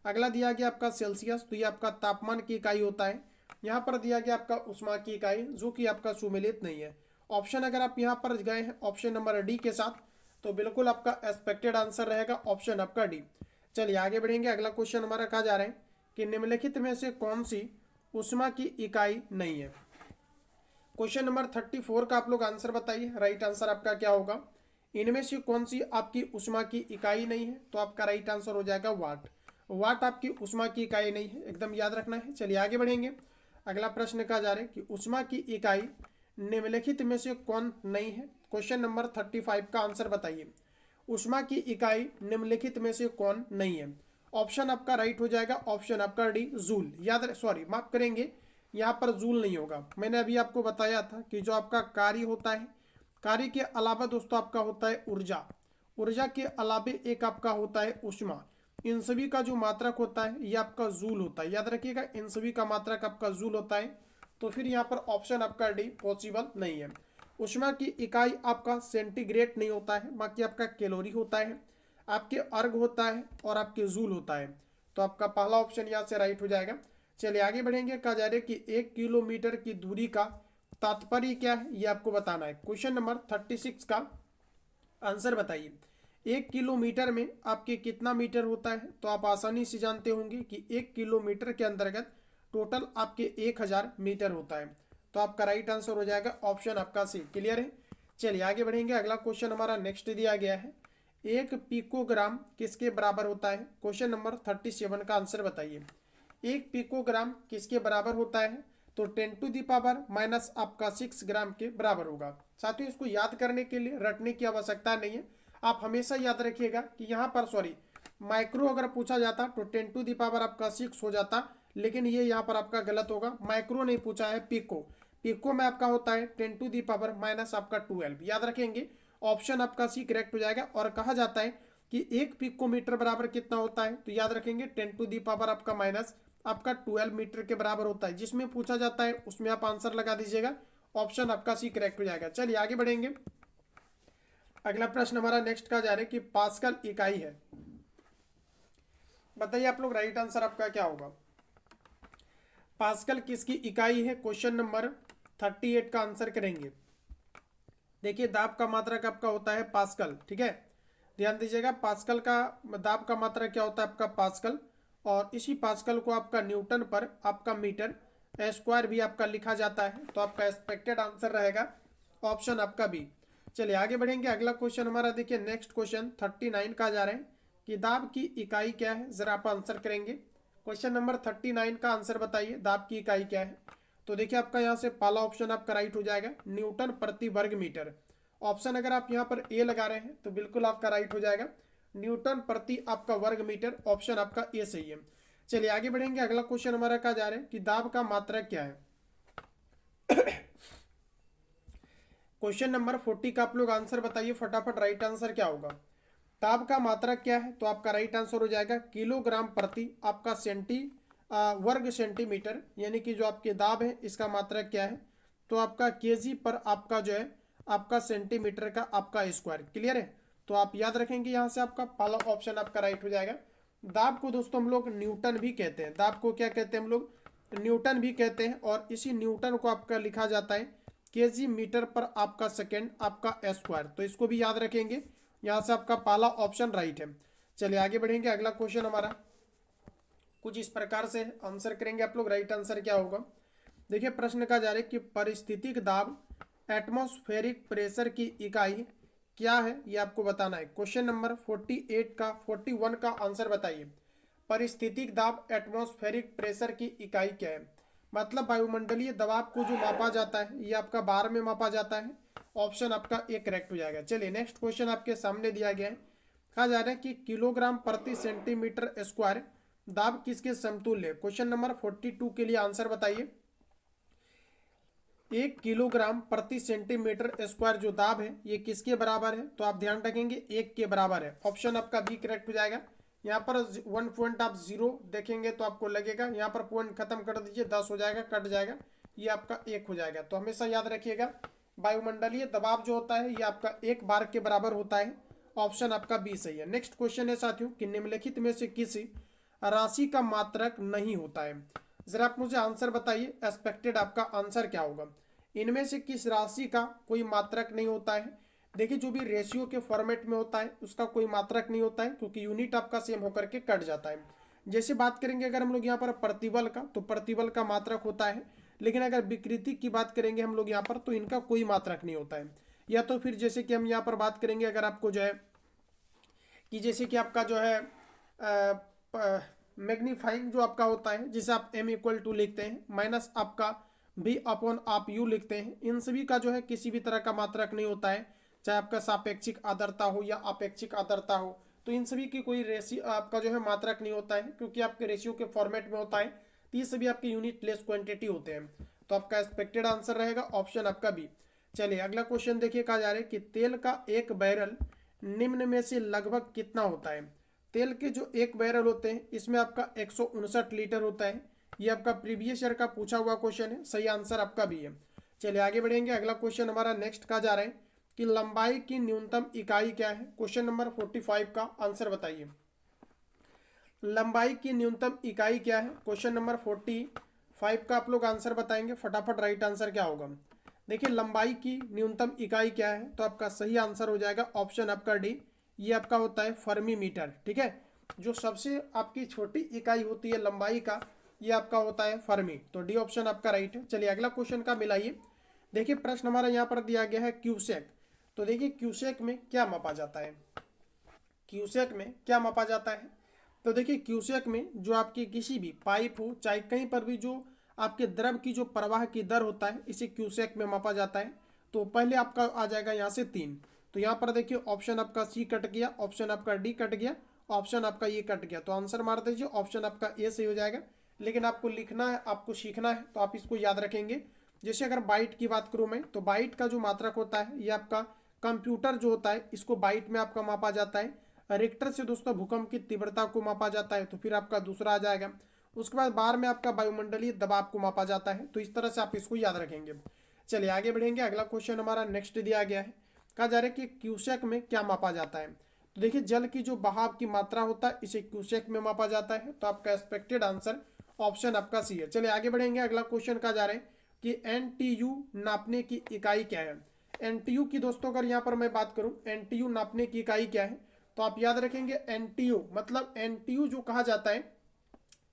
Speaker 1: अगला दिया गया आपका सेल्सियस, तो ये आपका तापमान की इकाई होता है। यहाँ पर दिया गया आपका उष्मा की इकाई, जो कि आपका सुमेलित नहीं है। ऑप्शन अगर आप यहाँ पर गए हैं ऑप्शन नंबर डी के साथ, तो बिल्कुल आपका एक्सपेक्टेड आंसर रहेगा ऑप्शन आपका डी। चलिए आगे बढ़ेंगे। अगला क्वेश्चन हमारा कहा जा रहा है कि निम्नलिखित में से कौन सी उष्मा की इकाई नहीं है। क्वेश्चन नंबर 34 का आप लोग आंसर बताइए। राइट आंसर आपका क्या होगा। इनमें से कौन सी आपकी उष्मा की इकाई नहीं है, तो आपका राइट आंसर हो जाएगा वाट। वाट आपकी उष्मा की इकाई नहीं है, एकदम याद रखना है। चलिए आगे बढ़ेंगे। अगला प्रश्न कहा जा रहा है कि उष्मा की इकाई निम्नलिखित में से कौन नहीं है। क्वेश्चन नंबर 35 का आंसर बताइए। उष्मा की इकाई निम्नलिखित में से कौन नहीं है। ऑप्शन आपका राइट हो जाएगा ऑप्शन आपका डी जूल। सॉरी माफ करेंगे, यहाँ पर जूल नहीं होगा। मैंने अभी आपको बताया था कि जो आपका कार्य होता है, कार्य के अलावा दोस्तों आपका होता है ऊर्जा, ऊर्जा के अलावे एक आपका होता है उष्मा। इन सभी का जो मात्रक होता है ये आपका जूल होता है, याद रखिएगा इन सभी का मात्रक आपका जूल होता है। तो फिर यहाँ पर ऑप्शन आपका डी पॉसिबल नहीं है। उष्मा की इकाई आपका सेंटीग्रेड नहीं होता है, बाकी आपका कैलोरी होता है, आपके अर्ग होता है और आपके जूल होता है। तो आपका पहला ऑप्शन यहाँ से राइट हो जाएगा। चलिए आगे बढ़ेंगे। कहा जा रहा है कि 1 किलोमीटर की दूरी का तात्पर्य क्या है, ये आपको बताना है। क्वेश्चन नंबर 36 का आंसर बताइए। 1 किलोमीटर में आपके कितना मीटर होता है, तो आप आसानी से जानते होंगे कि 1 किलोमीटर के अंतर्गत टोटल आपके 1000 मीटर होता है। तो आपका राइट आंसर हो जाएगा ऑप्शन आपका सी। क्लियर है। चलिए आगे बढ़ेंगे। अगला क्वेश्चन हमारा नेक्स्ट दिया गया है, 1 पिकोग्राम किसके बराबर होता है। क्वेश्चन नंबर 37 का आंसर बताइए। 1 पिकोग्राम किसके बराबर होता है, तो 10⁻, माइनस आपका 6 ग्राम के बराबर होगा। साथियों इसको याद करने के लिए रटने की आवश्यकता नहीं है, आप हमेशा याद रखिएगा कि यहाँ पर सॉरी माइक्रो अगर पूछा जाता तो 10⁻ आपका 6 हो जाता, लेकिन ये यहाँ पर आपका गलत होगा। माइक्रो नहीं पूछा है, पिको। पिको में आपका होता है 10⁻, माइनस आपका 12, याद रखेंगे। ऑप्शन आपका सी करेक्ट हो जाएगा। और कहा जाता है कि 1 पिकोमीटर बराबर कितना होता है, तो याद रखेंगे 10 टू दी पावर आपका माइनस आपका 12 मीटर के बराबर होता है। जिसमें पूछा जाता है उसमें आप आंसर लगा दीजिएगा, ऑप्शन आपका सी करेक्ट हो जाएगा। चलिए आगे बढ़ेंगे। अगला प्रश्न हमारा नेक्स्ट का जा रहा है कि पास्कल इकाई है। बताइए आप लोग राइट आंसर आपका क्या होगा। पास्कल किसकी इकाई है, क्वेश्चन नंबर 38 का आंसर करेंगे। देखिए दाब का मात्रक आपका होता है पास्कल, ठीक है, ध्यान दीजिएगा। पास्कल का दाब का मात्रक क्या होता है आपका पास्कल, और इसी पास्कल को आपका न्यूटन पर आपका मीटर स्क्वायर भी आपका लिखा जाता है। तो आपका एक्सपेक्टेड आंसर रहेगा ऑप्शन आपका बी। चलिए आगे बढ़ेंगे। अगला क्वेश्चन हमारा देखिए नेक्स्ट क्वेश्चन 39 का जा रहे हैं कि दाब की इकाई क्या है, जरा आप आंसर करेंगे। क्वेश्चन नंबर 39 का आंसर बताइए, दाब की इकाई क्या है। तो देखिए आपका यहाँ से पहला ऑप्शन आपका राइट हो जाएगा, न्यूटन प्रति वर्ग मीटर। ऑप्शन अगर आप यहाँ पर ए लगा रहे हैं तो बिल्कुल आपका राइट हो जाएगा, न्यूटन प्रति आपका वर्ग मीटर, ऑप्शन आपका ए सही है। चलिए आगे बढ़ेंगे। अगला क्वेश्चन हमारा कहा जा रहा है कि दाब का मात्रक क्या है। क्वेश्चन नंबर 40 का आप लोग आंसर बताइए फटाफट, राइट आंसर क्या होगा। दाब का मात्रक क्या है, तो आपका राइट आंसर हो जाएगा किलोग्राम प्रति आपका वर्ग सेंटीमीटर, यानी कि जो आपके दाब है इसका मात्रक क्या है, तो आपका केजी पर आपका जो है आपका सेंटीमीटर का आपका स्क्वायर। क्लियर है, तो आप याद रखेंगे यहाँ से आपका पहला ऑप्शन आपका राइट हो जाएगा। दाब को दोस्तों हम लोग न्यूटन भी कहते हैं, दाब को क्या कहते हैं हम लोग, न्यूटन भी कहते हैं, और इसी न्यूटन को आपका लिखा जाता है केजी मीटर पर आपका सेकेंड आपका स्क्वायर। तो इसको भी याद रखेंगे, यहाँ से आपका पहला ऑप्शन राइट है। चलिए आगे बढ़ेंगे। अगला क्वेश्चन हमारा कुछ इस प्रकार से आंसर करेंगे आप लोग, राइट आंसर क्या होगा। देखिए प्रश्न का जा रहा है कि परिस्थितिक दाब एटमॉस्फेरिक प्रेशर की इकाई क्या है, ये आपको बताना है। क्वेश्चन नंबर 41 का आंसर बताइए। परिस्थितिक दाब एटमॉस्फेरिक प्रेशर की इकाई क्या है, मतलब वायुमंडलीय दबाव को जो मापा जाता है ये आपका बार में मापा जाता है, ऑप्शन आपका ए करेक्ट हो जाएगा। चलिए नेक्स्ट क्वेश्चन आपके सामने दिया गया है, कहा जा रहा है कि किलोग्राम प्रति सेंटीमीटर स्क्वायर दाब किसके समतुल्य है। क्वेश्चन नंबर 42 के लिए आंसर बताइए। 1 किलोग्राम प्रति सेंटीमीटर स्क्वायर जो दाब है ये किसके बराबर है, तो आप ध्यान रखेंगे 1 के बराबर है, ऑप्शन आपका बी करेक्ट हो जाएगा। यहाँ पर 1 पॉइंट आप 0 देखेंगे तो आपको लगेगा, यहाँ पर पॉइंट खत्म कर दीजिए 10 हो जाएगा, कट जाएगा, ये आपका 1 हो जाएगा। तो हमेशा याद रखिएगा वायुमंडलीय दबाव जो होता है ये आपका 1 बार के बराबर होता है, ऑप्शन आपका बी सही है। नेक्स्ट क्वेश्चन है साथियों कि निम्नलिखित में से किसी राशि का मात्रक नहीं होता है, जरा आप मुझे आंसर बताइए, एक्सपेक्टेड आपका आंसर क्या होगा। इनमें से किस राशि का कोई मात्रक नहीं होता है। देखिए जो भी रेशियो के फॉर्मेट में होता है उसका कोई मात्रक नहीं होता है, क्योंकि यूनिट आपका सेम होकर के कट जाता है। जैसे बात करेंगे अगर हम लोग यहाँ पर प्रतिबल का, तो प्रतिबल का मात्रक होता है, लेकिन अगर विकृति की बात करेंगे हम लोग यहाँ पर तो इनका कोई मात्रक नहीं होता है। या तो फिर जैसे कि हम यहाँ पर बात करेंगे अगर आपको जो है कि जैसे कि आपका जो है मैग्नीफाइंग जो आपका होता है, जिसे आप m इक्वल टू लिखते हैं माइनस आपका v अपॉन आप u लिखते हैं, इन सभी का जो है किसी भी तरह का मात्रक नहीं होता है, चाहे आपका सापेक्षिक आर्द्रता हो या अपेक्षिक आर्द्रता हो, तो इन सभी की कोई रेशियो आपका जो है मात्रक नहीं होता है, क्योंकि आपके रेशियो के फॉर्मेट में होता है, तो ये सभी आपके यूनिट लेस क्वांटिटी होते हैं। तो आपका एक्सपेक्टेड आंसर रहेगा ऑप्शन आपका बी। चलिए अगला क्वेश्चन देखिए, कहा जा रहा है कि तेल का एक बैरल निम्न में से लगभग कितना होता है। तेल के जो एक बैरल होते हैं इसमें आपका 159 लीटर होता है, ये आपका प्रीवियस ईयर का पूछा हुआ क्वेश्चन है, सही आंसर आपका भी है। चलिए आगे बढ़ेंगे। अगला क्वेश्चन हमारा नेक्स्ट का जा रहा है कि लंबाई की न्यूनतम इकाई क्या है। क्वेश्चन नंबर 45 का आंसर बताइए। लंबाई की न्यूनतम इकाई क्या है, क्वेश्चन नंबर 45 का आप लोग आंसर बताएंगे फटाफट, राइट आंसर क्या होगा। देखिए लंबाई की न्यूनतम इकाई क्या है, तो आपका सही आंसर हो जाएगा ऑप्शन आपका डी, ये आपका होता है फर्मी मीटर। ठीक है, जो सबसे आपकी छोटी इकाई होती है लंबाई का, ये आपका होता है फर्मी, तो डी ऑप्शन आपका राइट है। चलिए अगला क्वेश्चन का मिलाइए। देखिए प्रश्न हमारा यहाँ पर दिया गया है क्यूसेक, तो देखिए क्यूसेक में क्या मापा जाता है, क्यूसेक में क्या मापा जाता है। तो देखिए क्यूसेक में जो आपकी किसी भी पाइप हो चाहे कहीं पर भी जो आपके द्रव की जो प्रवाह की दर होता है इसे क्यूसेक में मापा जाता है। तो पहले आपका आ जाएगा यहाँ से 3, तो यहाँ पर देखिए ऑप्शन आपका सी कट गया, ऑप्शन आपका डी कट गया, ऑप्शन आपका ये कट गया, तो आंसर मार दीजिए, ऑप्शन आपका ए सही हो जाएगा। लेकिन आपको लिखना है, आपको सीखना है, तो आप इसको याद रखेंगे। जैसे अगर बाइट की बात करूँ मैं, तो बाइट का जो मात्रक होता है ये आपका कंप्यूटर जो होता है इसको बाइट में आपका मापा जाता है, रिक्टर से दोस्तों भूकंप की तीव्रता को मापा जाता है, तो फिर आपका दूसरा आ जाएगा। उसके बाद बार में आपका वायुमंडलीय दबाव को मापा जाता है। तो इस तरह से आप इसको याद रखेंगे। चलिए आगे बढ़ेंगे। अगला क्वेश्चन हमारा नेक्स्ट दिया गया है, कहा जा रहा है कि क्यूसेक में क्या मापा जाता है। तो देखिए जल की जो बहाव की मात्रा होता है इसे क्यूसेक में मापा जाता है। तो आपका एक्सपेक्टेड आंसर ऑप्शन आपका सी है। चलिए आगे बढ़ेंगे। अगला क्वेश्चन कहा जा रहा है कि एनटीयू नापने की इकाई क्या है। एनटीयू की दोस्तों अगर यहाँ पर मैं बात करूँ एनटीयू नापने की इकाई क्या है, तो आप याद रखेंगे एनटीयू मतलब एनटीयू जो कहा जाता है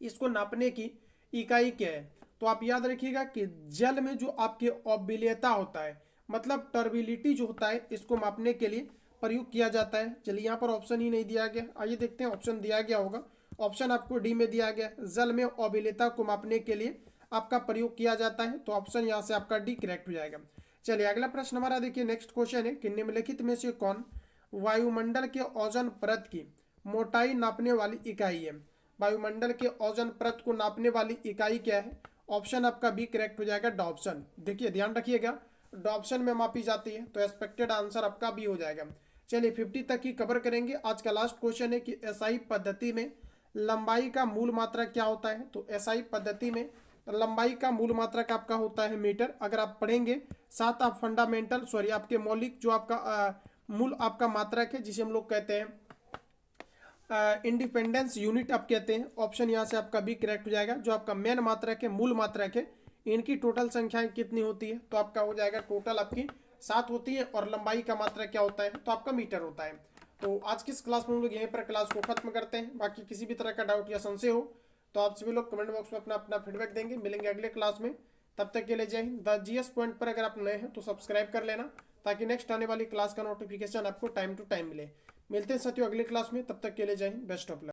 Speaker 1: इसको नापने की इकाई क्या है। तो आप याद रखिएगा कि जल में जो आपके अम्लीयता होता है मतलब टर्बिलिटी जो होता है इसको मापने के लिए प्रयोग किया जाता है। चलिए यहाँ पर ऑप्शन ही नहीं दिया गया, आइए देखते हैं ऑप्शन दिया गया होगा। ऑप्शन आपको डी में दिया गया, जल में अम्लीयता को मापने के लिए आपका प्रयोग किया जाता है। तो ऑप्शन यहाँ से आपका डी करेक्ट हो जाएगा। चलिए अगला प्रश्न हमारा देखिए नेक्स्ट क्वेश्चन है कि निम्नलिखित में से कौन वायुमंडल के ओजोन परत की मोटाई नापने वाली इकाई है। वायुमंडल के ओजोन परत को नापने वाली इकाई क्या है। ऑप्शन आपका बी करेक्ट हो जाएगा, डॉप्सन। देखिए ध्यान रखिएगा डॉप्सन में मापी जाती है, तो एक्सपेक्टेड आंसर आपका बी हो जाएगा। चलिए 50 तक ही कवर करेंगे। आज का लास्ट क्वेश्चन है कि एसआई पद्धति में लंबाई का मूल मात्रा क्या होता है। तो एसआई पद्धति में लंबाई का मूल मात्रक आपका होता है मीटर। अगर आप पढ़ेंगे साथ आप फंडामेंटल आपके मौलिक जो आपका मूल आपका मात्रक है जिसे हम लोग कहते हैं इंडिपेंडेंस यूनिट आप कहते हैं। ऑप्शन यहाँ से आपका बी करेक्ट हो जाएगा। जो आपका मेन मात्रक है मूल मात्रक है इनकी टोटल संख्याएं कितनी होती है, तो आपका हो जाएगा टोटल आपकी 7 होती है। और लंबाई का मात्रक क्या होता है, तो आपका मीटर होता है। तो आज की इस क्लास में हम लोग यहीं पर क्लास को खत्म करते हैं। बाकी किसी भी तरह का डाउट या संशय हो तो आप सभी लोग कमेंट बॉक्स में अपना अपना फीडबैक देंगे। मिलेंगे अगले क्लास में, तब तक के लिए जय हिंद। द जीएस पॉइंट पर अगर आप नए हैं तो सब्सक्राइब कर लेना ताकि नेक्स्ट आने वाली क्लास का नोटिफिकेशन आपको टाइम टू टाइम मिले। मिलते हैं साथियों अगली क्लास में, तब तक के लिए जय हिंद, बेस्ट ऑफ लक।